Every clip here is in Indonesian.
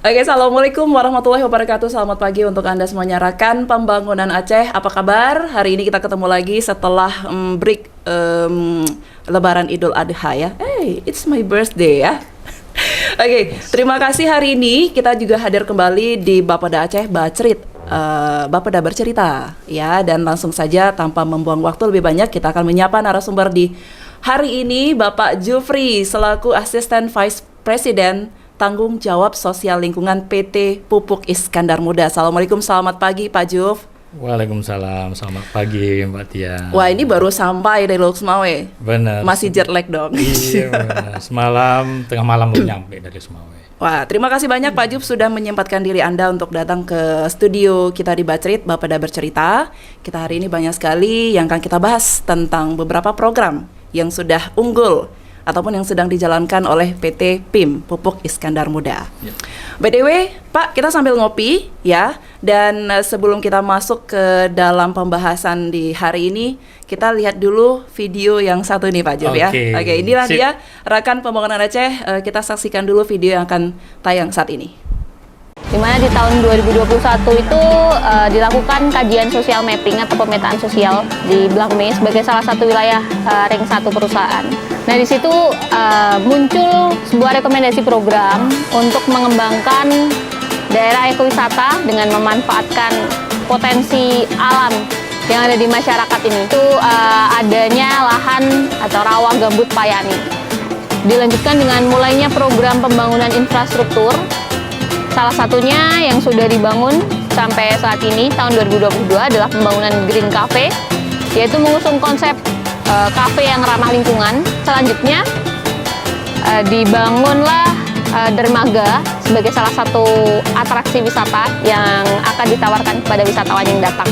Oke, Assalamualaikum warahmatullahi wabarakatuh. Selamat pagi untuk Anda semuanya. Rakan Pembangunan Aceh, apa kabar? Hari ini kita ketemu lagi setelah break Lebaran Idul Adha ya. Hey, it's my birthday ya. Oke, terima kasih hari ini kita juga hadir kembali di Bapeda Aceh Bacrit. Bapeda bercerita ya, dan langsung saja tanpa membuang waktu lebih banyak kita akan menyapa narasumber di hari ini, Bapak Jufri selaku Asisten Vice President Tanggung Jawab Sosial Lingkungan PT Pupuk Iskandar Muda. Assalamualaikum, selamat pagi Pak Juf. Waalaikumsalam, selamat pagi Mbak Tia. Wah, ini baru sampai dari Luxmawe. Benar. Masih jet lag dong. Iya benar. Semalam, tengah malam baru nyampe dari Sumawe. Wah, terima kasih banyak Pak Juf sudah menyempatkan diri Anda untuk datang ke studio kita di Bacrit, Bapeda Bercerita. Kita hari ini banyak sekali yang akan kita bahas tentang beberapa program yang sudah unggul ataupun yang sedang dijalankan oleh PT PIM, Pupuk Iskandar Muda. Ya. BTW, Pak, kita sambil ngopi ya. Dan sebelum kita masuk ke dalam pembahasan di hari ini, kita lihat dulu video yang satu nih Pak Juf ya. Oke, inilah dia Rakan Pembangunan Aceh. Kita saksikan dulu video yang akan tayang saat ini. Di mana di tahun 2021 itu dilakukan kajian sosial mapping atau pemetaan sosial di Blangme sebagai salah satu wilayah ring 1 perusahaan. Nah, di situ muncul sebuah rekomendasi program untuk mengembangkan daerah ekowisata dengan memanfaatkan potensi alam yang ada di masyarakat ini. Itu adanya lahan atau rawa gambut payani. Dilanjutkan dengan mulainya program pembangunan infrastruktur. Salah satunya yang sudah dibangun sampai saat ini tahun 2022 adalah pembangunan Green Cafe, yaitu mengusung konsep kafe yang ramah lingkungan. Selanjutnya dibangunlah dermaga sebagai salah satu atraksi wisata yang akan ditawarkan kepada wisatawan yang datang.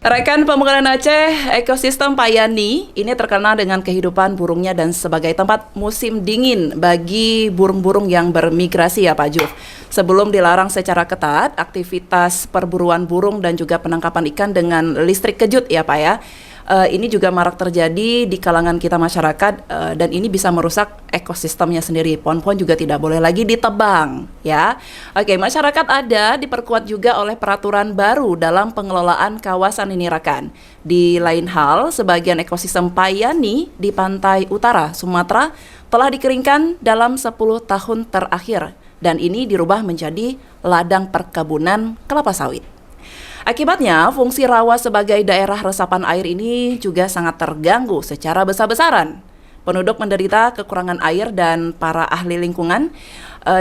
Rekan Pembangunan Aceh, ekosistem Payani ini terkenal dengan kehidupan burungnya dan sebagai tempat musim dingin bagi burung-burung yang bermigrasi ya Pak Juf. Sebelum dilarang secara ketat, aktivitas perburuan burung dan juga penangkapan ikan dengan listrik kejut ya Pak ya. Ini juga marak terjadi di kalangan kita masyarakat dan ini bisa merusak ekosistemnya sendiri. Pohon-pohon juga tidak boleh lagi ditebang ya. Oke, masyarakat ada diperkuat juga oleh peraturan baru dalam pengelolaan kawasan ini Rakan. Di lain hal, sebagian ekosistem Payani di pantai utara Sumatera telah dikeringkan dalam 10 tahun terakhir dan ini dirubah menjadi ladang perkebunan kelapa sawit. Akibatnya, fungsi rawa sebagai daerah resapan air ini juga sangat terganggu secara besar-besaran. Penduduk menderita kekurangan air dan para ahli lingkungan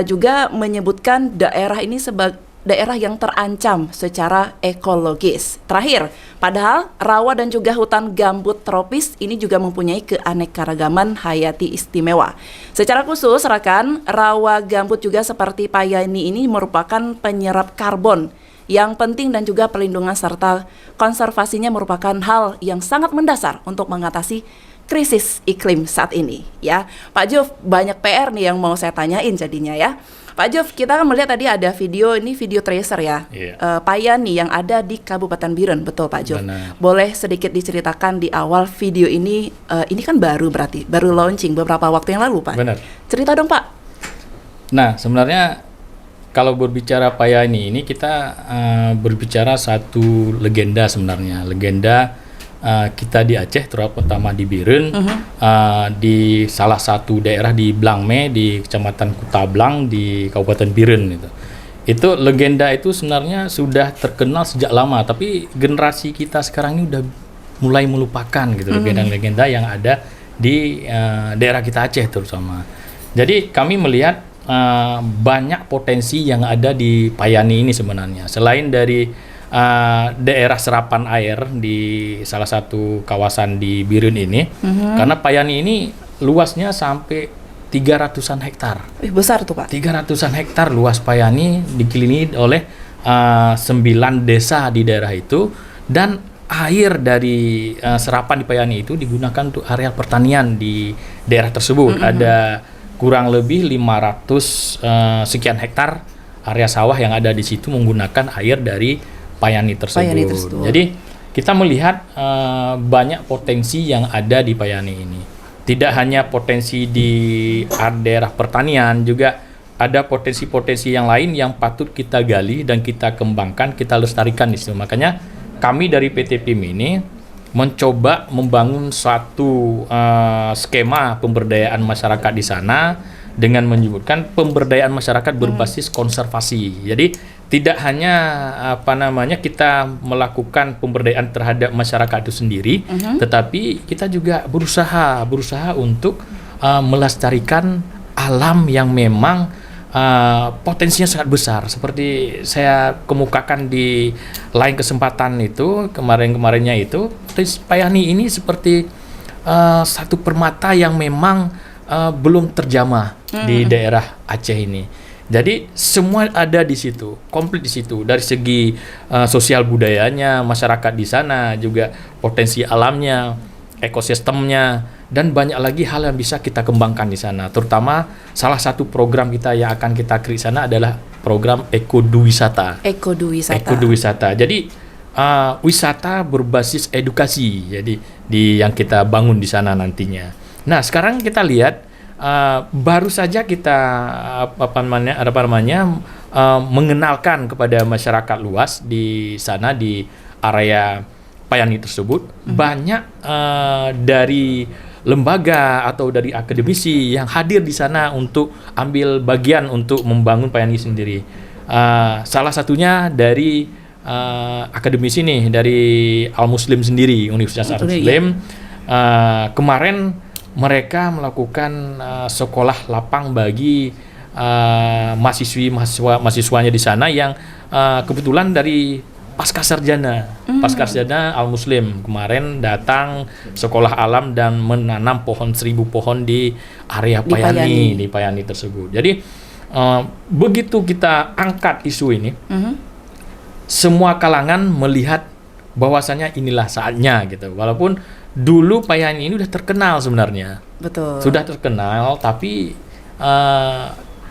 juga menyebutkan daerah ini sebagai daerah yang terancam secara ekologis. Terakhir, padahal rawa dan juga hutan gambut tropis ini juga mempunyai keanekaragaman hayati istimewa. Secara khusus, rekan, rawa gambut juga seperti Payani ini merupakan penyerap karbon yang penting dan juga pelindungan serta konservasinya merupakan hal yang sangat mendasar untuk mengatasi krisis iklim saat ini ya. Pak Juf, banyak PR nih yang mau saya tanyain jadinya ya. Pak Juf, kita kan melihat tadi ada video, ini video tracer ya, Payani yang ada di Kabupaten Biren, betul Pak Juf? Benar. Boleh sedikit diceritakan di awal video ini kan baru launching beberapa waktu yang lalu Pak? Benar. Cerita dong Pak. Nah, sebenarnya kalau berbicara Payani ini kita berbicara satu legenda sebenarnya, legenda kita di Aceh, terutama di Biren, di salah satu daerah di Blangme, di Kecamatan Kutablang, di Kabupaten Biren itu. Itu legenda itu sebenarnya sudah terkenal sejak lama, tapi generasi kita sekarang ini udah mulai melupakan gitu legenda-legenda yang ada di daerah kita Aceh terutama. Jadi kami melihat banyak potensi yang ada di Payani ini sebenarnya. Selain dari daerah serapan air di salah satu kawasan di Biren ini, karena Payani ini luasnya sampai 300-an hektar. Besar tuh Pak. 300-an hektar luas Payani dikelilingi oleh 9 desa di daerah itu, dan air dari serapan di Payani itu digunakan untuk area pertanian di daerah tersebut. Ada kurang lebih 500 sekian hektar area sawah yang ada di situ menggunakan air dari Payani tersebut. Jadi kita melihat banyak potensi yang ada di Payani ini. Tidak hanya potensi di daerah pertanian, juga ada potensi-potensi yang lain yang patut kita gali dan kita kembangkan, kita lestarikan di situ. Makanya kami dari PT PIM ini mencoba membangun suatu skema pemberdayaan masyarakat di sana dengan menyebutkan pemberdayaan masyarakat berbasis konservasi. Jadi tidak hanya kita melakukan pemberdayaan terhadap masyarakat itu sendiri, tetapi kita juga berusaha untuk melestarikan alam yang memang potensinya sangat besar. Seperti saya kemukakan di lain kesempatan itu, kemarinnya itu, Payani ini seperti satu permata yang memang belum terjamah di daerah Aceh ini. Jadi semua ada di situ, komplit di situ. Dari segi sosial budayanya, masyarakat di sana, juga potensi alamnya, ekosistemnya, dan banyak lagi hal yang bisa kita kembangkan di sana. Terutama salah satu program kita yang akan kita create sana adalah program Ekoduwisata. Ekoduwisata. Jadi wisata berbasis edukasi. Jadi yang kita bangun di sana nantinya. Nah, sekarang kita lihat baru saja kita mengenalkan kepada masyarakat luas di sana di area Payani tersebut. Banyak dari lembaga atau dari akademisi yang hadir di sana untuk ambil bagian untuk membangun Payani sendiri. Salah satunya dari akademisi nih, dari Al-Muslim sendiri, Universitas Al-Muslim. Kemarin mereka melakukan sekolah lapang bagi mahasiswanya di sana yang kebetulan dari pasca sarjana Al-Muslim kemarin datang sekolah alam dan menanam 1.000 pohon di area di Payani tersebut. Jadi begitu kita angkat isu ini, semua kalangan melihat bahwasanya inilah saatnya gitu. Walaupun dulu Payani ini udah terkenal sebenarnya. Betul. Sudah terkenal, tapi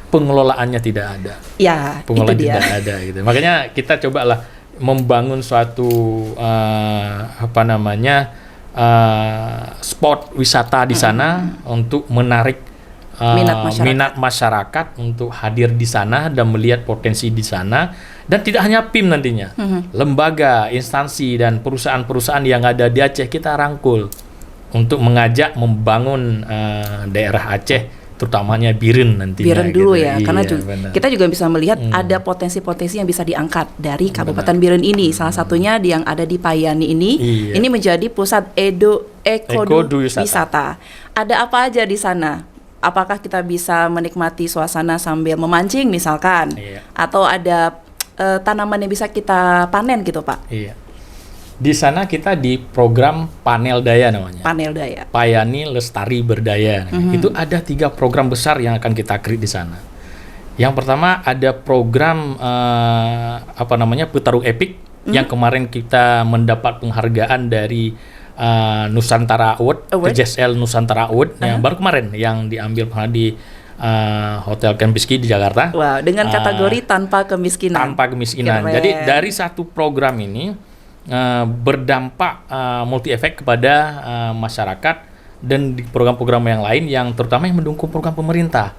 pengelolaannya tidak ada. Ya, pengelolaan itu dia. Tidak ada gitu. Makanya kita cobalah membangun suatu spot wisata di sana untuk menarik minat masyarakat untuk hadir di sana dan melihat potensi di sana. Dan tidak hanya PIM nantinya, lembaga, instansi, dan perusahaan-perusahaan yang ada di Aceh kita rangkul untuk mengajak membangun daerah Aceh, terutamanya Biren nantinya. Biren dulu gitu. ya, karena kita juga bisa melihat ada potensi-potensi yang bisa diangkat dari Kabupaten Biren ini. Salah satunya yang ada di Payani ini. Ini menjadi pusat ekowisata. Ada apa aja di sana? Apakah kita bisa menikmati suasana sambil memancing misalkan? Atau ada tanaman yang bisa kita panen gitu Pak? Iya. Di sana kita di program Panel Daya namanya. Panel Daya. Payani Lestari Berdaya. Itu ada 3 program besar yang akan kita create di sana. Yang pertama ada program Petarung Epik yang kemarin kita mendapat penghargaan dari Nusantara Award, TJSL Nusantara Award yang baru kemarin yang diambil di Hotel Kempinski di Jakarta. Wow, dengan kategori tanpa kemiskinan. Tanpa kemiskinan. Keren. Jadi dari satu program ini berdampak multi efek kepada masyarakat dan di program-program yang lain yang terutama yang mendukung program pemerintah.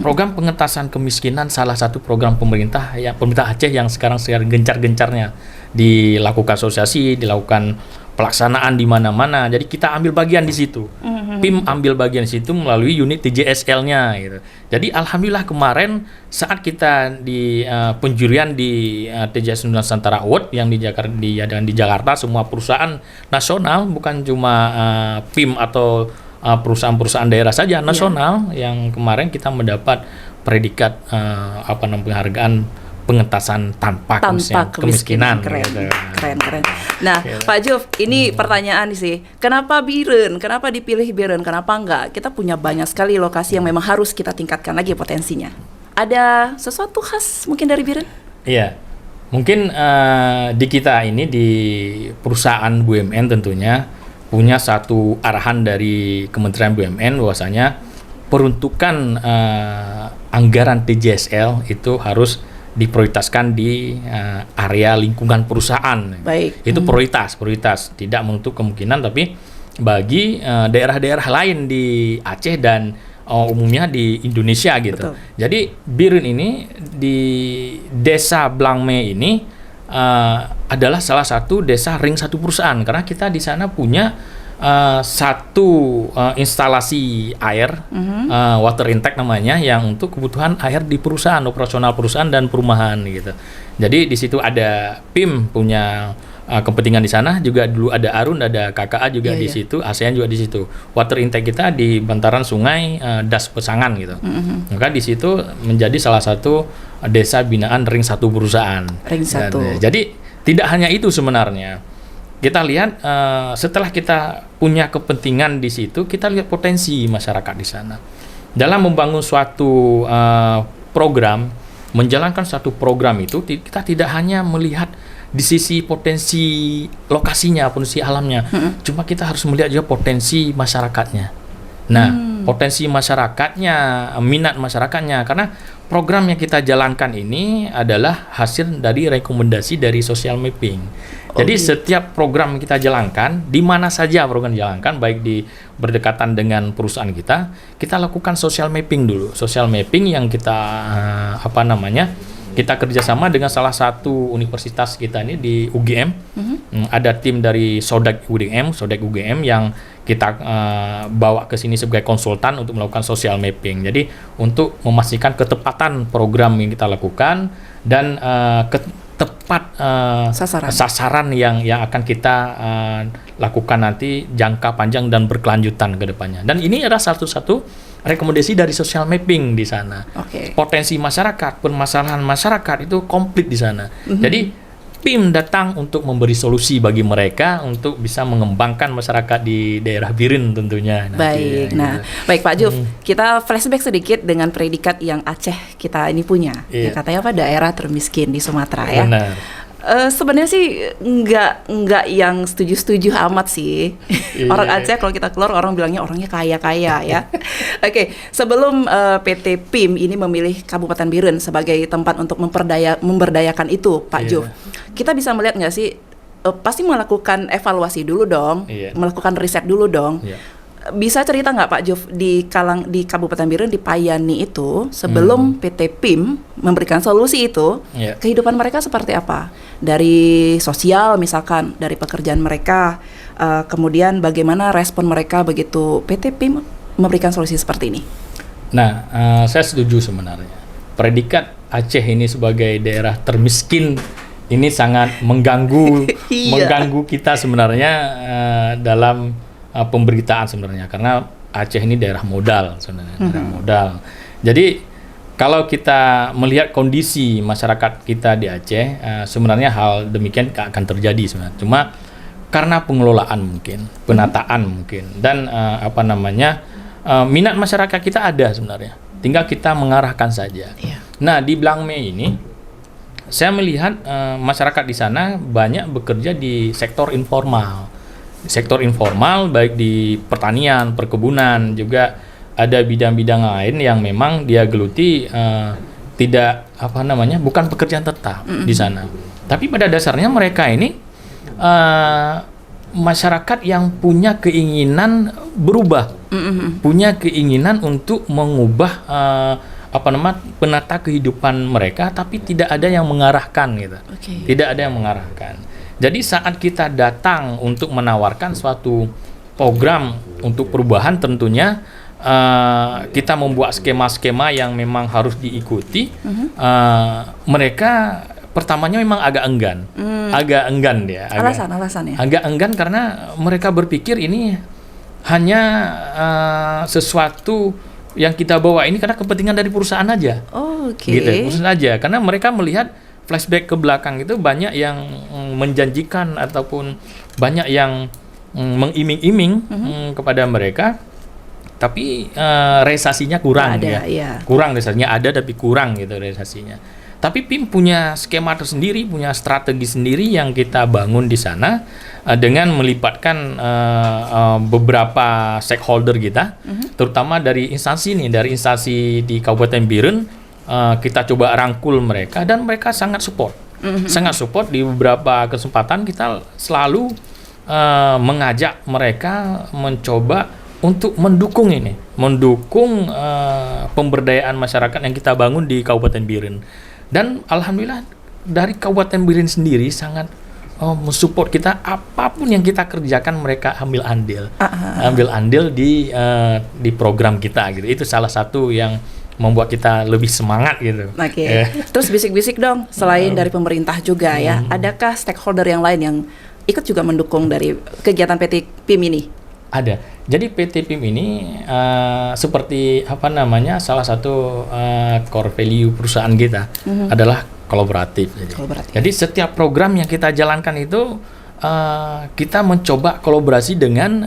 Program pengentasan kemiskinan salah satu program pemerintah Aceh yang sekarang gencar-gencarnya dilakukan asosiasi, dilakukan pelaksanaan di mana-mana. Jadi kita ambil bagian di situ. PIM ambil bagian di situ melalui unit TJSL-nya gitu. Jadi alhamdulillah kemarin saat kita di penjurian di TJSL Nusantara Award yang diadakan di Jakarta, semua perusahaan nasional bukan cuma PIM atau perusahaan-perusahaan daerah saja nasional yang kemarin kita mendapat predikat penghargaan pengentasan tanpa kemiskinan. Keren, gitu. keren. Nah, Pak Juf, ini pertanyaan sih. Kenapa Biren? Kenapa dipilih Biren? Kenapa enggak? Kita punya banyak sekali lokasi yang memang harus kita tingkatkan lagi potensinya. Ada sesuatu khas mungkin dari Biren? Iya, mungkin di kita ini di perusahaan BUMN tentunya punya satu arahan dari Kementerian BUMN bahwasanya peruntukan anggaran TJSL itu harus diprioritaskan di area lingkungan perusahaan. Baik. Itu prioritas, tidak menutup kemungkinan tapi bagi daerah-daerah lain di Aceh dan umumnya di Indonesia gitu. Betul. Jadi Biren ini di Desa Blangme ini adalah salah satu desa ring satu perusahaan karena kita di sana punya satu instalasi air, water intake namanya, yang untuk kebutuhan air di perusahaan, operasional perusahaan dan perumahan gitu. Jadi di situ ada PIM punya kepentingan di sana, juga dulu ada Arun, ada KKA juga di situ, ASEAN juga di situ. Water intake kita di bantaran sungai Das Pesangan gitu. Maka di situ menjadi salah satu desa binaan ring satu perusahaan. Ring satu. Jadi tidak hanya itu sebenarnya. Kita lihat setelah kita punya kepentingan di situ, kita lihat potensi masyarakat di sana. Dalam membangun suatu program, menjalankan suatu program itu, kita tidak hanya melihat di sisi potensi lokasinya, potensi alamnya, cuma kita harus melihat juga potensi masyarakatnya. Nah, potensi masyarakatnya, minat masyarakatnya, karena program yang kita jalankan ini adalah hasil dari rekomendasi dari social mapping. Jadi setiap program yang kita jalankan, di mana saja program dijalankan, baik di berdekatan dengan perusahaan kita lakukan social mapping dulu. Social mapping yang kita kita kerjasama dengan salah satu universitas kita ini di UGM. Ada tim dari Sodek UGM yang kita bawa ke sini sebagai konsultan untuk melakukan social mapping. Jadi untuk memastikan ketepatan program yang kita lakukan dan tepat sasaran yang akan kita lakukan nanti jangka panjang dan berkelanjutan ke depannya. Dan ini adalah satu rekomendasi dari social mapping di sana. Potensi masyarakat, permasalahan masyarakat itu komplit di sana. Jadi PIM datang untuk memberi solusi bagi mereka untuk bisa mengembangkan masyarakat di daerah Biren tentunya. Baik, baik Pak Juf, kita flashback sedikit dengan predikat yang Aceh kita ini punya. Yang katanya daerah termiskin di Sumatera ya. Benar. Sebenarnya sih nggak yang setuju amat sih. Orang Aceh kalau kita keluar orang bilangnya orangnya kaya ya. Sebelum PT PIM ini memilih Kabupaten Biren sebagai tempat untuk memberdayakan itu, Pak Juf, kita bisa melihat nggak sih? Pasti melakukan evaluasi dulu dong, melakukan riset dulu dong. Bisa cerita nggak Pak Juf di Kabupaten Biren di Payani itu sebelum PT PIM memberikan solusi itu, kehidupan mereka seperti apa? Dari sosial misalkan, dari pekerjaan mereka, kemudian bagaimana respon mereka begitu PT PIM memberikan solusi seperti ini? Nah, saya setuju sebenarnya. Predikat Aceh ini sebagai daerah termiskin ini sangat mengganggu kita sebenarnya dalam pemberitaan sebenarnya, karena Aceh ini daerah modal sebenarnya, daerah modal. Jadi kalau kita melihat kondisi masyarakat kita di Aceh, sebenarnya hal demikian akan terjadi sebenarnya. Cuma karena pengelolaan mungkin, penataan mungkin, dan minat masyarakat kita ada sebenarnya. Tinggal kita mengarahkan saja. Nah, di Blangme ini saya melihat masyarakat di sana banyak bekerja di sektor informal. Sektor informal baik di pertanian, perkebunan, juga ada bidang-bidang lain yang memang dia geluti tidak bukan pekerjaan tetap di sana. Tapi pada dasarnya mereka ini masyarakat yang punya keinginan berubah, punya keinginan untuk mengubah penata kehidupan mereka, tapi tidak ada yang mengarahkan gitu. Tidak ada yang mengarahkan. Jadi saat kita datang untuk menawarkan suatu program untuk perubahan, tentunya kita membuat skema-skema yang memang harus diikuti. Mereka pertamanya memang agak enggan dia. Alasannya? Agak enggan karena mereka berpikir ini hanya sesuatu yang kita bawa ini karena kepentingan dari perusahaan aja. Gitu, perusahaan aja. Karena mereka melihat flashback ke belakang itu banyak yang menjanjikan ataupun banyak yang mengiming-iming kepada mereka, tapi realisasinya kurang. Kurang realisasinya, ada tapi kurang gitu realisasinya. Tapi PIM punya skema tersendiri, punya strategi sendiri yang kita bangun di sana dengan melibatkan beberapa stakeholder kita, terutama dari instansi di Kabupaten Biren. Kita coba rangkul mereka dan mereka sangat support. Sangat support. Di beberapa kesempatan kita selalu mengajak mereka mencoba untuk mendukung pemberdayaan masyarakat yang kita bangun di Kabupaten Biren. Dan alhamdulillah dari Kabupaten Biren sendiri sangat mensupport kita, apapun yang kita kerjakan mereka ambil andil di program kita gitu. Itu salah satu yang membuat kita lebih semangat gitu. Terus bisik-bisik dong, selain dari pemerintah juga ya, adakah stakeholder yang lain yang ikut juga mendukung dari kegiatan PT PIM ini? Ada. Jadi PT PIM ini seperti salah satu core value perusahaan kita adalah kolaboratif. Jadi setiap program yang kita jalankan itu kita mencoba kolaborasi dengan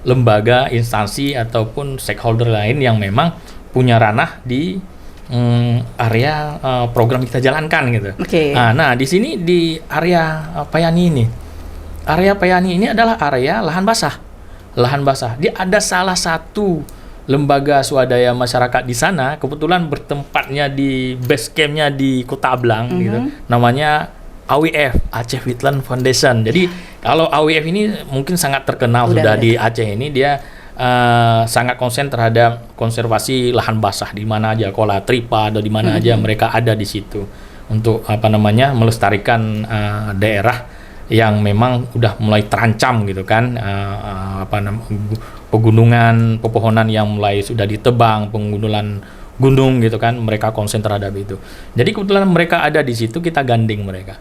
lembaga, instansi ataupun stakeholder lain yang memang punya ranah di area program kita jalankan gitu. Nah, di sini di area Payani ini. Area Payani ini adalah area lahan basah. Dia ada salah satu lembaga swadaya masyarakat di sana, kebetulan bertempatnya di base camp-nya di Kota Ablang gitu. Namanya AWF, Aceh Wetland Foundation. Jadi kalau AWF ini mungkin sangat terkenal sudah di Aceh ini, dia sangat konsen terhadap konservasi lahan basah di mana aja, Kolatripa atau di mana aja mereka ada di situ untuk melestarikan daerah yang memang udah mulai terancam gitu kan, pegunungan, pepohonan yang mulai sudah ditebang, gunung gitu kan, mereka konsen terhadap itu. Jadi kebetulan mereka ada di situ, kita gandeng mereka.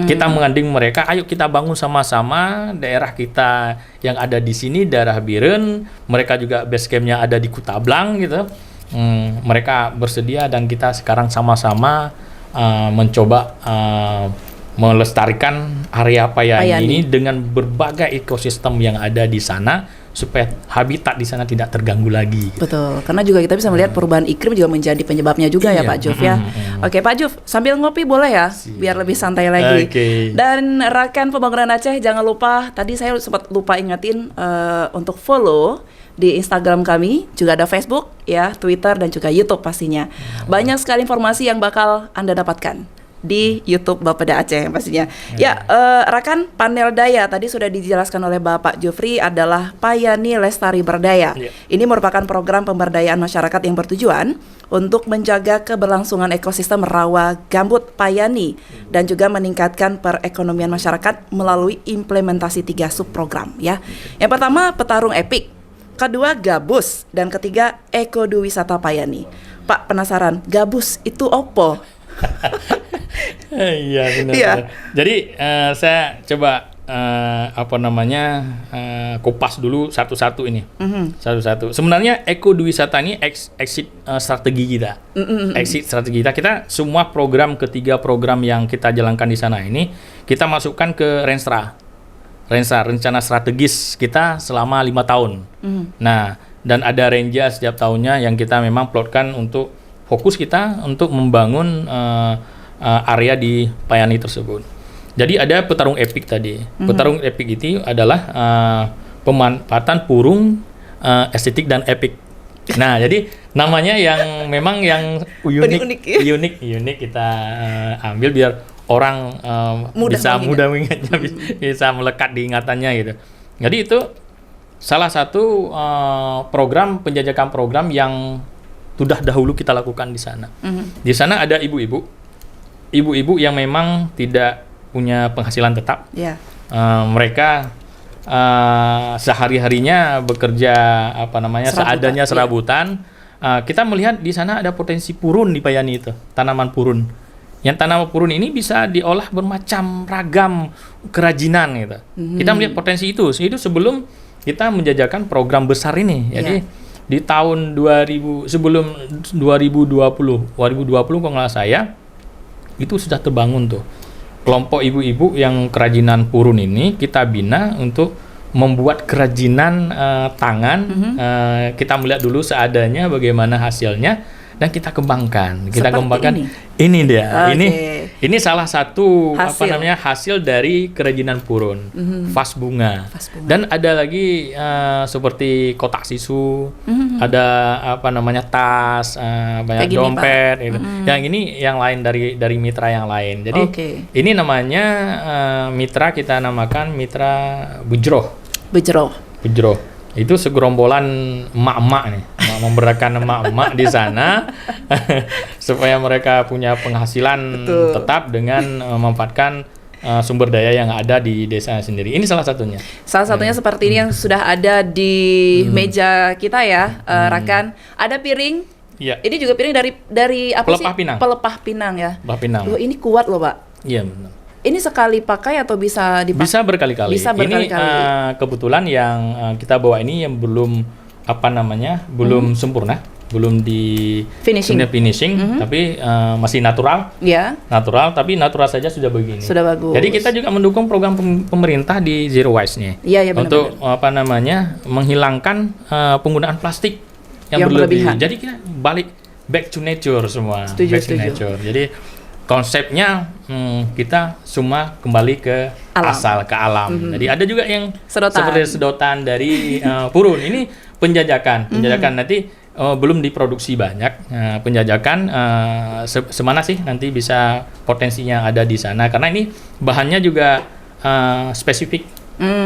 Kita menggandeng mereka, ayo kita bangun sama-sama daerah kita yang ada di sini, daerah Biren. Mereka juga base camp-nya ada di Kota Ablang gitu. Mereka bersedia dan kita sekarang sama-sama mencoba melestarikan area Payani ini dengan berbagai ekosistem yang ada di sana, supaya habitat di sana tidak terganggu lagi. Betul, karena juga kita bisa melihat perubahan iklim juga menjadi penyebabnya juga ya Pak Juf ya. Oke Pak Juf, sambil ngopi boleh ya, biar lebih santai lagi. Dan rekan pembangunan Aceh, jangan lupa, tadi saya sempat lupa ingetin untuk follow di Instagram kami, juga ada Facebook ya, Twitter dan juga YouTube pastinya. Banyak sekali informasi yang bakal Anda dapatkan di YouTube Bapeda Aceh pastinya. Rekan, panel daya tadi sudah dijelaskan oleh Bapak Jufri adalah Payani Lestari Berdaya. Ini merupakan program pemberdayaan masyarakat yang bertujuan untuk menjaga keberlangsungan ekosistem rawa gambut Payani dan juga meningkatkan perekonomian masyarakat melalui implementasi 3 subprogram ya. Yang pertama Petarung Epik, kedua Gabus, dan ketiga Ekodu Wisata Payani. Pak, penasaran, Gabus itu opo? Iya benar. Jadi saya coba kupas dulu satu-satu ini. Satu-satu. Sebenarnya ekowisata ini exit strategi kita. Exit strategi kita. Kita semua program, ketiga program yang kita jalankan di sana ini kita masukkan ke Renstra, rencana strategis kita selama 5 tahun. Nah, dan ada renja setiap tahunnya yang kita memang plotkan untuk fokus kita untuk membangun area di Payani tersebut. Jadi ada petarung epik tadi. Petarung epik itu adalah pemanfaatan purung estetik dan epik. Nah, jadi namanya yang memang yang unik kita ambil biar orang bisa mudah mengingatnya, bisa melekat di ingatannya gitu. Jadi itu salah satu program penjajakan program yang sudah dahulu kita lakukan di sana. Di sana ada ibu-ibu yang memang tidak punya penghasilan tetap. Mereka sehari-harinya bekerja seadanya serabutan. Kita melihat di sana ada potensi purun di Payani itu, tanaman purun. Yang tanaman purun ini bisa diolah bermacam ragam kerajinan gitu. Kita melihat potensi itu sebelum kita menjajakan program besar ini. Jadi di tahun 2020 kalau nggak saya itu sudah terbangun tuh. Kelompok ibu-ibu yang kerajinan purun ini kita bina untuk membuat kerajinan tangan. Kita melihat dulu seadanya bagaimana hasilnya dan kita kembangkan. Ini dia. Ini salah satu hasil dari kerajinan purun. Vas bunga. Dan ada lagi seperti kotak tisu, ada tas, banyak dompet gitu. Yang ini yang lain dari mitra yang lain. Jadi ini namanya mitra, kita namakan mitra Bujroh. Itu segerombolan emak-emak nih, memberatkan emak-emak di sana supaya mereka punya penghasilan tetap dengan memanfaatkan sumber daya yang ada di desa sendiri. Ini salah satunya. Salah satunya seperti ini yang sudah ada di meja kita ya, Rakan. Ada piring. Iya. Ini juga piring dari apa Pelepah sih? Pinang. Pelepah pinang ya. Pelepah pinang. Loh, ini kuat loh, Pak. Iya, benar. Ini sekali pakai atau bisa dipakai? Bisa berkali-kali. Ini kebetulan yang kita bawa ini yang belum belum sempurna, belum di finishing, tapi masih natural. Natural, tapi natural saja sudah begini. Sudah bagus. Jadi kita juga mendukung program pemerintah di Zero Waste-nya. Untuk menghilangkan penggunaan plastik yang berlebihan. Jadi kita back to nature semua. Setuju. Jadi konsepnya kita semua kembali ke asal, ke alam. Jadi ada juga yang seperti sedotan dari purun. Ini penjajakan nanti belum diproduksi banyak. Penjajakan semana sih nanti bisa potensinya ada di sana, karena ini bahannya juga spesifik.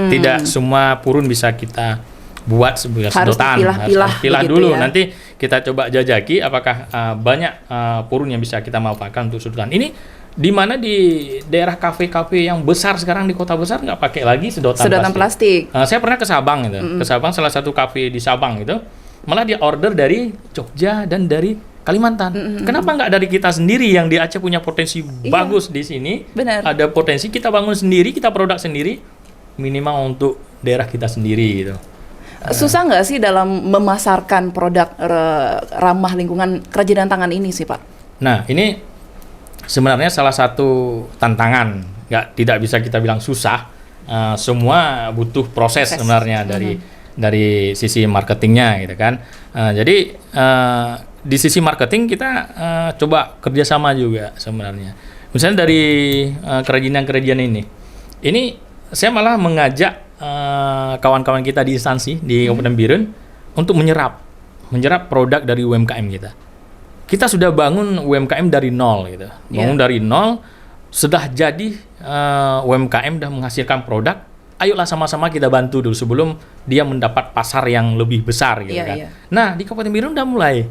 Tidak semua purun bisa kita buat sebuah sedotan. Harus pilah dulu. Ya. Nanti kita coba jajaki apakah banyak purun yang bisa kita manfaatkan untuk sedotan. Ini di mana di daerah kafe-kafe yang besar sekarang di kota besar nggak pakai lagi sedotan plastik. Saya pernah ke Sabang gitu. Ke Sabang, salah satu kafe di Sabang itu malah dia order dari Jogja dan dari Kalimantan. Kenapa nggak dari kita sendiri yang di Aceh punya potensi bagus di sini? Benar. Ada potensi kita bangun sendiri, kita produk sendiri, minimal untuk daerah kita sendiri gitu. Susah nggak sih dalam memasarkan produk ramah lingkungan kerajinan tangan ini sih, Pak? Nah, ini sebenarnya salah satu tantangan. Tidak bisa kita bilang susah. Semua butuh proses sebenarnya dari sisi marketingnya gitu kan. Jadi di sisi marketing kita coba kerjasama juga sebenarnya. Misalnya dari kerajinan ini saya malah mengajak kawan-kawan kita di instansi di Kabupaten Birun untuk menyerap produk dari UMKM kita. Kita sudah bangun UMKM dari nol gitu. Dari nol, sudah jadi UMKM sudah menghasilkan produk. Ayolah sama-sama kita bantu dulu sebelum dia mendapat pasar yang lebih besar gitu kan. Nah, di Kabupaten Birun udah mulai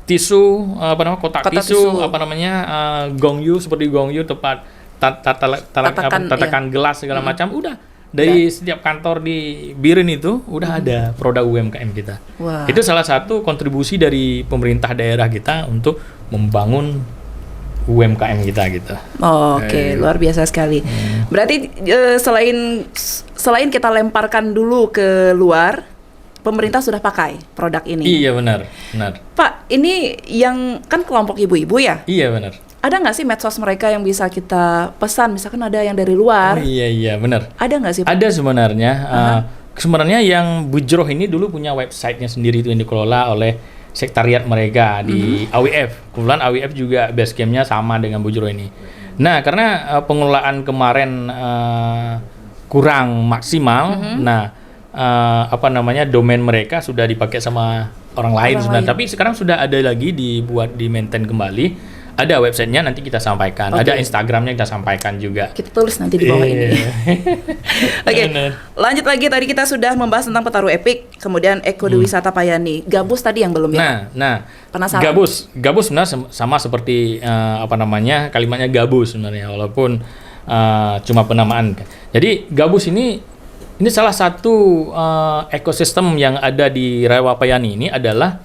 tisu kotak tisu gongyu seperti gongyu tempat tatakan gelas segala macam udah dari setiap kantor di Birun itu udah ada produk UMKM kita. Itu salah satu kontribusi dari pemerintah daerah kita untuk membangun UMKM kita gitu. Oke, luar biasa sekali. Berarti selain kita lemparkan dulu ke luar, pemerintah sudah pakai produk ini. Iya, benar. Pak, ini yang kan kelompok ibu-ibu ya? Iya, benar. Ada nggak sih medsos mereka yang bisa kita pesan? Misalkan ada yang dari luar. Iya, benar. Ada nggak sih, Pak? Ada sebenarnya. Sebenarnya yang Bujroh ini dulu punya websitenya sendiri itu yang dikelola oleh sekretariat mereka di AWF. Kebetulan AWF juga base camp-nya sama dengan Bujro ini. Nah, karena pengelolaan kemarin kurang maksimal, domain mereka sudah dipakai sama orang lain sebenarnya. Tapi sekarang sudah ada lagi dibuat di maintain kembali. Ada websitenya nanti kita sampaikan, ada Instagramnya kita sampaikan juga. Kita tulis nanti di bawah ini. Oke, lanjut lagi. Tadi kita sudah membahas tentang Petaro Epic, kemudian Ekowisata Payani. Gabus tadi yang belum ya? Nah, penasaran. Gabus sebenarnya sama seperti kalimatnya gabus sebenarnya, walaupun cuma penamaan. Jadi gabus ini salah satu ekosistem yang ada di Rawa Payani ini adalah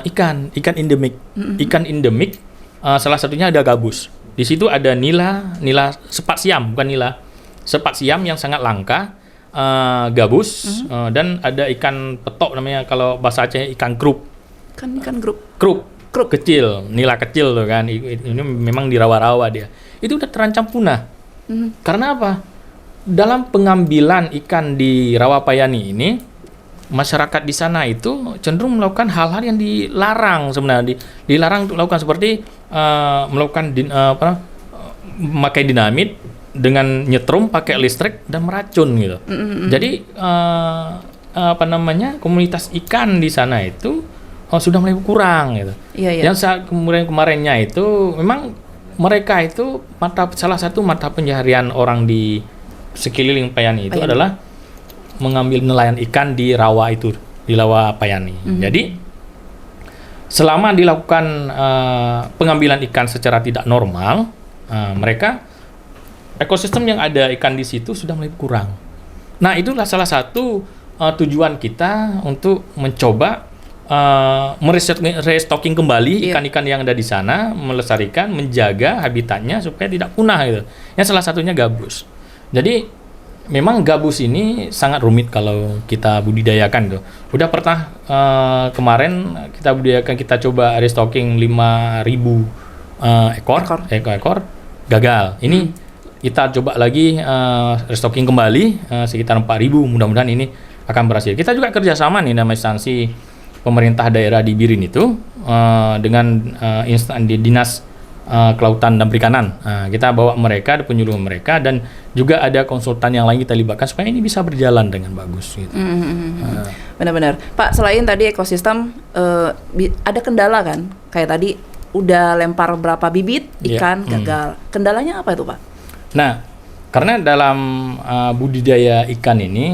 ikan endemik. Ikan endemik. Salah satunya ada gabus. Di situ ada nila sepat siam, bukan nila, sepat siam yang sangat langka, gabus, dan ada ikan petok namanya kalau bahasa Aceh ikan krup. Ikan krup. Krup kecil, nila kecil tuh kan. Ini memang di rawa-rawa dia. Itu udah terancam punah. Karena apa? Dalam pengambilan ikan di Rawa Payani ini, masyarakat di sana itu cenderung melakukan hal-hal yang dilarang sebenarnya. Dilarang untuk melakukan seperti melakukan memakai dinamit dengan nyetrum pakai listrik dan meracun gitu. Jadi komunitas ikan di sana itu sudah mulai kurang gitu. Yang kemarinnya itu memang mereka itu salah satu mata pencaharian orang di sekeliling Payani itu adalah mengambil nelayan ikan di rawa itu, di Rawa Payani. Jadi selama dilakukan pengambilan ikan secara tidak normal, mereka ekosistem yang ada ikan di situ sudah mulai kurang. Nah, itulah salah satu tujuan kita untuk mencoba merestocking kembali ikan-ikan yang ada di sana, melestarikan, menjaga habitatnya supaya tidak punah gitu. Yang salah satunya gabus. Jadi memang gabus ini sangat rumit kalau kita budidayakan tuh. Udah pernah kemarin kita budidayakan, kita coba restocking 5.000 ekor gagal. Ini kita coba lagi restocking kembali sekitar 4.000. Mudah-mudahan ini akan berhasil. Kita juga kerjasama nih dengan instansi pemerintah daerah di Birin itu dengan instansi dinas kelautan dan perikanan. Kita bawa mereka, penyuluh mereka, dan juga ada konsultan yang lain kita libatkan supaya ini bisa berjalan dengan bagus gitu. Benar-benar. Pak, selain tadi ekosistem, ada kendala kan? Kayak tadi udah lempar berapa bibit ikan gagal. Kendalanya apa itu, Pak? Nah, karena dalam budidaya ikan ini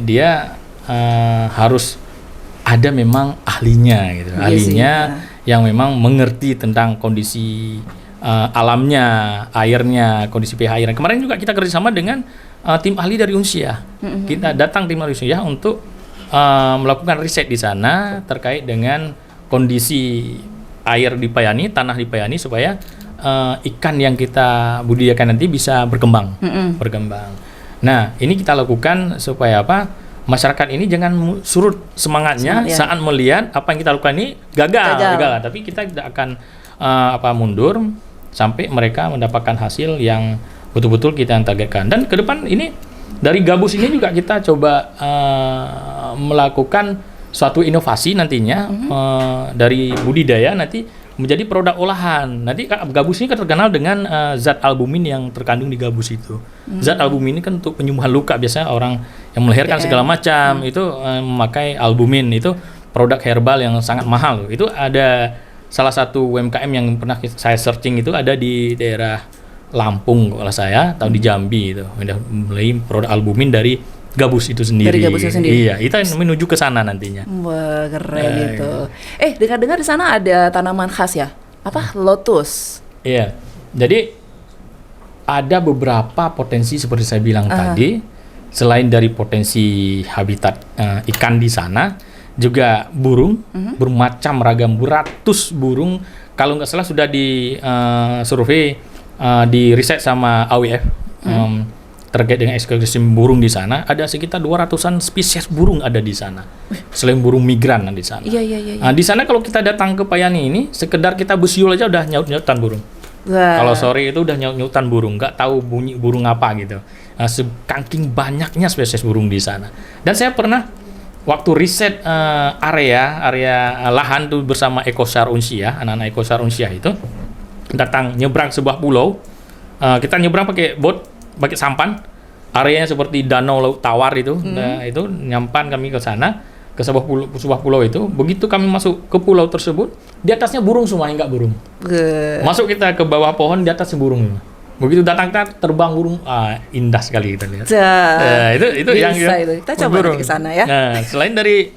dia harus ada memang ahlinya gitu. Yang memang mengerti tentang kondisi alamnya, airnya, kondisi pH airnya. Kemarin juga kita kerjasama dengan tim ahli dari Unsia. Kita datang tim ahli Unsia untuk melakukan riset di sana terkait dengan kondisi air di Payani, tanah di Payani, supaya ikan yang kita budidayakan nanti bisa berkembang. Nah, ini kita lakukan supaya apa? Masyarakat ini jangan surut semangatnya saat melihat apa yang kita lakukan ini gagal, tapi kita tidak akan mundur sampai mereka mendapatkan hasil yang betul-betul kita targetkan. Dan ke depan ini dari gabus ini juga kita coba melakukan suatu inovasi nantinya dari budidaya nanti menjadi produk olahan. Nanti gabus ini terkenal dengan zat albumin yang terkandung di gabus itu. Zat albumin ini kan untuk penyembuhan luka, biasanya orang yang melahirkan segala macam itu memakai albumin. Itu produk herbal yang sangat mahal. Itu ada salah satu UMKM yang pernah saya searching, itu ada di daerah Lampung kalau saya, atau di Jambi itu. Udah mulai produk albumin dari gabus itu sendiri. Dari gabusnya sendiri. Iya, kita menuju ke sana nantinya. Wah, keren itu. Dengar-dengar di sana ada tanaman khas ya? Apa? Lotus. Iya. Jadi ada beberapa potensi seperti saya bilang tadi. Selain dari potensi habitat ikan di sana, juga burung, bermacam ragam, beratus burung. Kalau nggak salah sudah di survei, di riset sama AWF. Terkait dengan ekosistem burung di sana, ada sekitar 200-an spesies burung ada di sana. Selain burung migran di sana. Iya. Nah, di sana kalau kita datang ke Payani ini, sekedar kita bersiul aja udah nyaut-nyautan burung. Kalau sore itu udah nyaut-nyautan burung, nggak tahu bunyi burung apa gitu. Saking banyaknya spesies burung di sana. Dan saya pernah waktu riset area lahan tuh bersama Ecosar Unsia, anak-anak Ecosar Unsia itu datang nyebrang sebuah pulau. Kita nyebrang pakai boat, pakai sampan. Areanya seperti danau laut tawar itu. Nah, itu nyampan kami ke sana, ke sebuah pulau itu. Begitu kami masuk ke pulau tersebut, di atasnya burung semua, enggak burung. Masuk kita ke bawah pohon, di atasnya burung. Begitu datang kita terbang burung, indah sekali kita lihat. Itu yang itu. Kita coba burung. ke sana ya. Nah, selain dari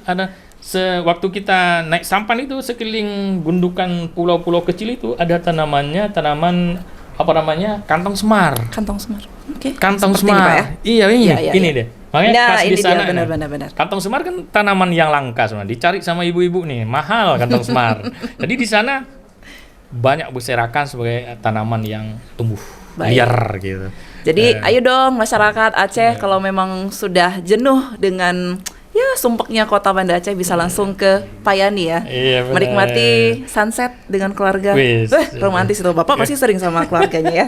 waktu kita naik sampan itu sekeliling gundukan pulau-pulau kecil itu ada tanaman kantong semar. Kantong semar. Oke. Kantong Seperti semar. ini, Pak, ya? Iya, ini deh. Makanya Nah, pas di ini dia, sana. benar. Kantong semar kan tanaman yang langka semua. Dicari sama ibu-ibu nih, mahal kantong semar. Jadi di sana banyak berserakan sebagai tanaman yang tumbuh liar gitu. Jadi ayo dong masyarakat Aceh kalau memang sudah jenuh dengan sumpeknya kota Banda Aceh bisa langsung ke Payani ya. Iya, benar. Menikmati sunset dengan keluarga. Wis. Romantis itu. Bapak pasti sering sama keluarganya ya.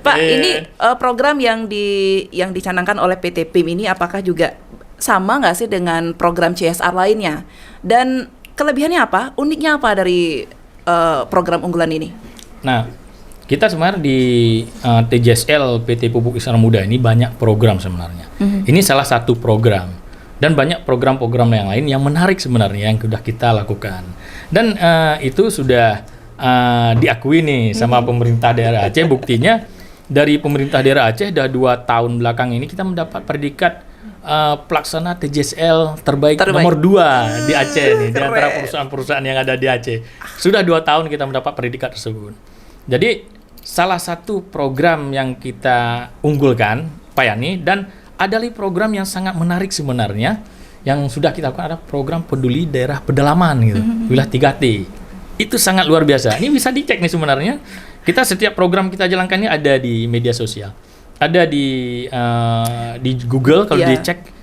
Pak, ini program yang dicanangkan oleh PT PIM ini apakah juga sama nggak sih dengan program CSR lainnya? Dan kelebihannya apa? Uniknya apa dari program unggulan ini? Nah, kita sebenarnya di TJSL PT Pupuk Islam Muda ini banyak program sebenarnya. Ini salah satu program. Dan banyak program-program yang lain yang menarik sebenarnya yang sudah kita lakukan. Dan itu sudah diakui nih sama pemerintah daerah Aceh. Buktinya dari pemerintah daerah Aceh sudah 2 tahun belakang ini kita mendapat predikat pelaksana TJSL terbaik nomor 2 di Aceh nih, di antara perusahaan-perusahaan yang ada di Aceh. Sudah 2 tahun kita mendapat predikat tersebut. Jadi salah satu program yang kita unggulkan Payani, dan ada lagi program yang sangat menarik sebenarnya yang sudah kita lakukan, ada program peduli daerah pedalaman gitu, wilayah 3T. Itu sangat luar biasa. Ini bisa dicek nih sebenarnya. Kita setiap program kita jalankan ini ada di media sosial. Ada di Google kalau dicek,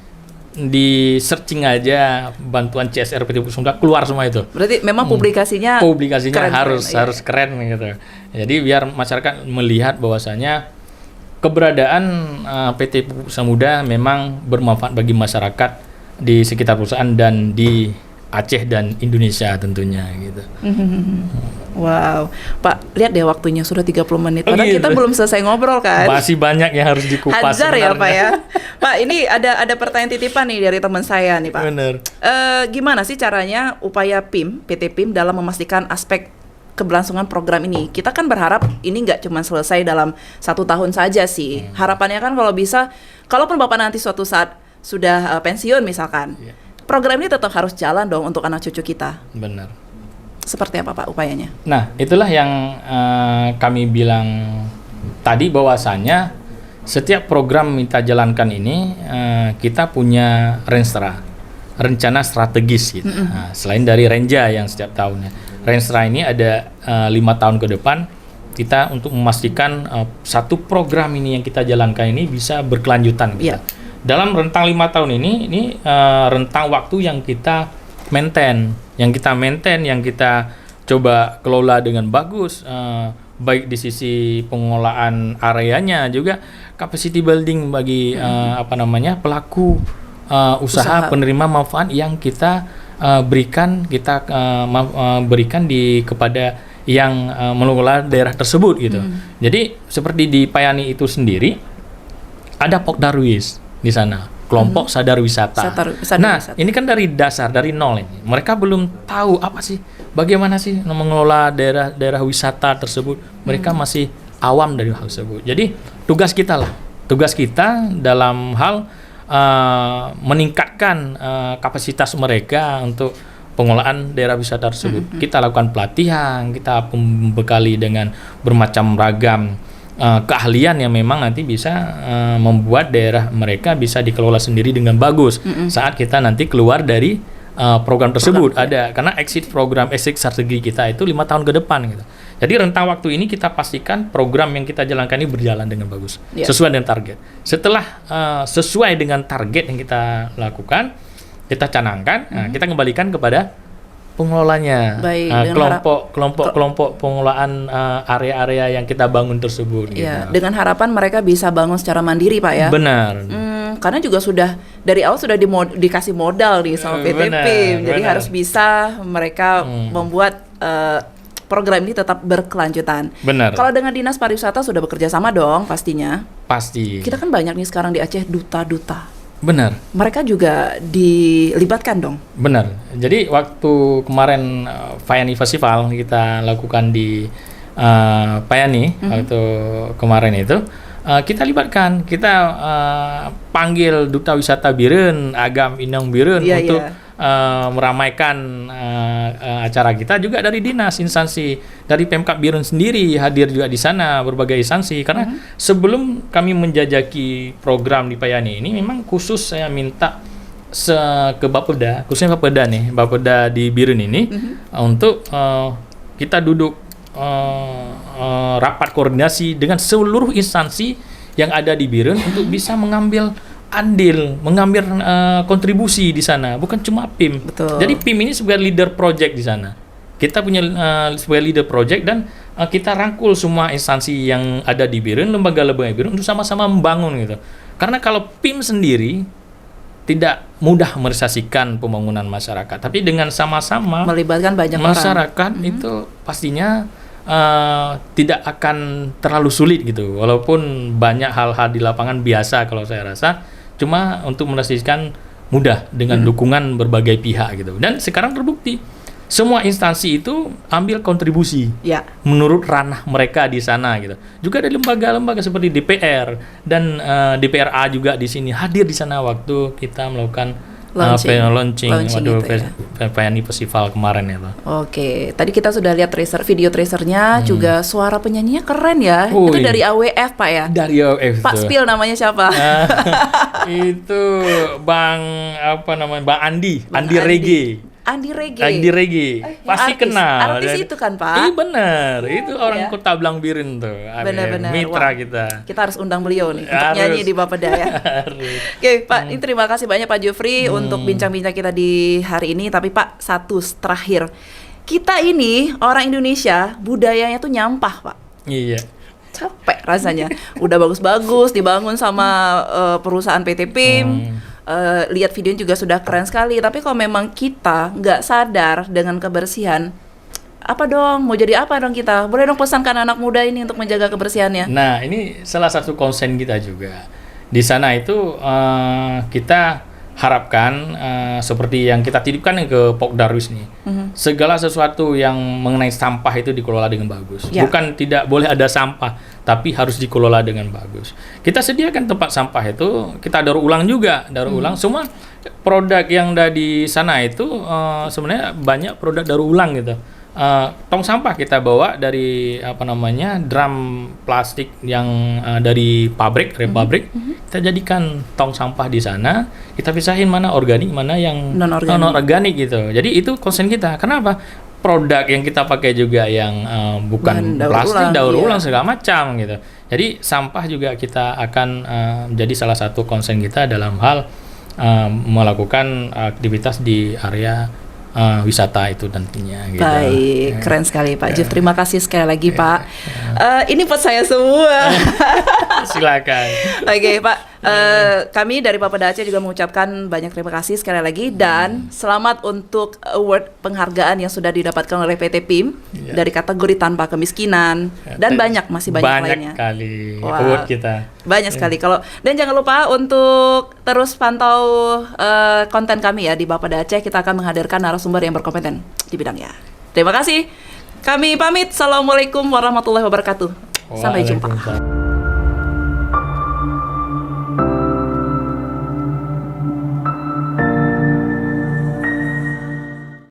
di searching aja bantuan CSR PT Pupuk Sumda, keluar semua itu. Berarti memang publikasinya keren, harus keren gitu. Jadi biar masyarakat melihat bahwasanya keberadaan PT Pupuk Samudra memang bermanfaat bagi masyarakat di sekitar perusahaan dan di Aceh dan Indonesia tentunya gitu. Wow, Pak, lihat deh waktunya sudah 30 menit. Padahal kita belum selesai ngobrol kan. Masih banyak yang harus dikupas. Hajar ya Pak ya. Pak, ini ada pertanyaan titipan nih dari teman saya nih Pak. Bener. Gimana sih caranya upaya PT PIM dalam memastikan aspek keberlangsungan program ini? Kita kan berharap ini nggak cuma selesai dalam 1 tahun saja sih. Harapannya kan kalau bisa, kalaupun Bapak nanti suatu saat sudah pensiun misalkan, program ini tetap harus jalan dong untuk anak cucu kita. Benar. Seperti apa Pak upayanya? Nah, itulah yang kami bilang tadi, bahwasanya setiap program kita jalankan ini kita punya rencana strategis gitu. Nah, selain dari Renja yang setiap tahunnya, Renstra ini ada 5 tahun ke depan kita untuk memastikan satu program ini yang kita jalankan ini bisa berkelanjutan gitu. Dalam rentang 5 tahun ini rentang waktu yang kita maintain, yang kita coba kelola dengan bagus, baik di sisi pengelolaan areanya, juga capacity building bagi pelaku usaha penerima manfaat yang kita berikan kepada yang mengelola daerah tersebut gitu. Jadi seperti di Payani itu sendiri ada Pokdarwis di sana, kelompok sadar wisata. Ini kan dari dasar, dari nol ini. Mereka belum tahu apa sih, bagaimana sih mengelola daerah wisata tersebut. Mereka masih awam dari hal tersebut. Jadi tugas kita dalam hal meningkatkan kapasitas mereka untuk pengelolaan daerah wisata tersebut. Kita lakukan pelatihan, kita membekali dengan bermacam ragam keahlian yang memang nanti bisa membuat daerah mereka bisa dikelola sendiri dengan bagus saat kita nanti keluar dari program tersebut. Karena exit strategi kita itu 5 tahun ke depan gitu. Jadi rentang waktu ini kita pastikan program yang kita jalankan ini berjalan dengan bagus, sesuai dengan target. Setelah sesuai dengan target yang kita lakukan, kita canangkan, kita kembalikan kepada pengelolanya. Kelompok pengelolaan area-area yang kita bangun tersebut. Iya, gitu. Dengan harapan mereka bisa bangun secara mandiri, Pak ya. Benar. Karena juga sudah dari awal sudah dikasih modal nih sama PT Benar, PIM, jadi benar. harus bisa mereka membuat program ini tetap berkelanjutan. Benar. Kalau dengan Dinas Pariwisata sudah bekerja sama dong pastinya. Pasti. Kita kan banyak nih sekarang di Aceh duta-duta. Benar. Mereka juga dilibatkan dong. Benar. Jadi waktu kemarin Payani Festival kita lakukan di Payani waktu kemarin itu kita libatkan, kita panggil Duta Wisata Biren, Agam Inang Biren Iya, untuk iya. meramaikan acara kita, juga dari dinas instansi dari Pemkab Biren sendiri hadir juga di sana, berbagai instansi, karena sebelum kami menjajaki program di Payani ini memang khusus saya minta ke Bapeda, khususnya Bapeda di Biren ini untuk kita duduk rapat koordinasi dengan seluruh instansi yang ada di Biren untuk bisa mengambil andil, mengambil kontribusi di sana, bukan cuma PIM. Betul. Jadi PIM ini sebagai leader project di sana. Kita punya sebagai leader project, dan kita rangkul semua instansi yang ada di Biren, lembaga-lembaga Biren untuk sama-sama membangun gitu. Karena kalau PIM sendiri tidak mudah merealisasikan pembangunan masyarakat, tapi dengan sama-sama Melibatkan banyak orang. masyarakat itu pastinya tidak akan terlalu sulit gitu, walaupun banyak hal-hal di lapangan biasa kalau saya rasa, cuma untuk merealisasikan mudah dengan dukungan berbagai pihak gitu. Dan sekarang terbukti semua instansi itu ambil kontribusi Ya. menurut ranah mereka di sana gitu. Juga dari lembaga-lembaga seperti DPR dan DPRA juga di sini hadir di sana waktu kita melakukan launching waktu itu ya. Payani Festival kemarin itu. Oke, tadi kita sudah lihat video tracernya, juga suara penyanyinya keren ya. Oh, Itu iya. dari AWF Pak ya. Dari OF Pak itu. Spill namanya siapa? Itu Bang Andi Andi. Reggae. Andi Reggae. Andi Reggae. Pasti artis. kenal. Artis itu kan, Pak? Iya benar. Itu orang ya. Kota Belang Biren tuh. Benar-benar. Mitra Wah, kita. Kita harus undang beliau nih untuk Harus. nyanyi di Bapeda ya. Harus. Oke, Pak, ini terima kasih banyak Pak Jufri untuk bincang-bincang kita di hari ini. Tapi Pak, satu terakhir. Kita ini orang Indonesia, budayanya tuh nyampah, Pak. Iya. Capek rasanya. Udah bagus-bagus dibangun sama perusahaan PT PIM. Lihat videonya juga sudah keren sekali. Tapi kalau memang kita nggak sadar dengan kebersihan, apa dong? Mau jadi apa dong kita? Boleh dong pesankan anak muda ini untuk menjaga kebersihannya. Nah, ini salah satu konsen kita juga. Di sana itu kita harapkan seperti yang kita titipkan ke Pok Darwis nih. Segala sesuatu yang mengenai sampah itu dikelola dengan bagus. Ya. Bukan tidak boleh ada sampah, tapi harus dikelola dengan bagus. Kita sediakan tempat sampah itu, kita daur ulang juga, ulang semua produk yang ada di sana itu sebenarnya banyak produk daur ulang gitu. Tong sampah kita bawa dari drum plastik yang dari pabrik, pabrik. Kita jadikan tong sampah di sana, kita pisahin mana organik, mana yang non-organik gitu. Jadi itu konsen kita. Kenapa? Produk yang kita pakai juga yang bukan plastik, daur ulang segala macam gitu. Jadi sampah juga kita akan menjadi salah satu konsen kita dalam hal melakukan aktivitas di area wisata itu nantinya gitu. Baik, keren sekali Pak Juf. Terima kasih sekali lagi Pak. Ini buat saya semua. Silakan. Oke Pak, kami dari Bapeda Aceh juga mengucapkan banyak terima kasih sekali lagi, dan selamat untuk award penghargaan yang sudah didapatkan oleh PT PIM dari kategori tanpa kemiskinan, dan masih banyak lainnya. Banyak kali Wah, award kita. banyak sekali. Dan jangan lupa untuk terus pantau konten kami ya di Bapeda Aceh. Kita akan menghadirkan narasumber yang berkompeten di bidangnya. Terima kasih. Kami pamit. Assalamualaikum warahmatullahi wabarakatuh. Sampai jumpa. Waalaikumsalam.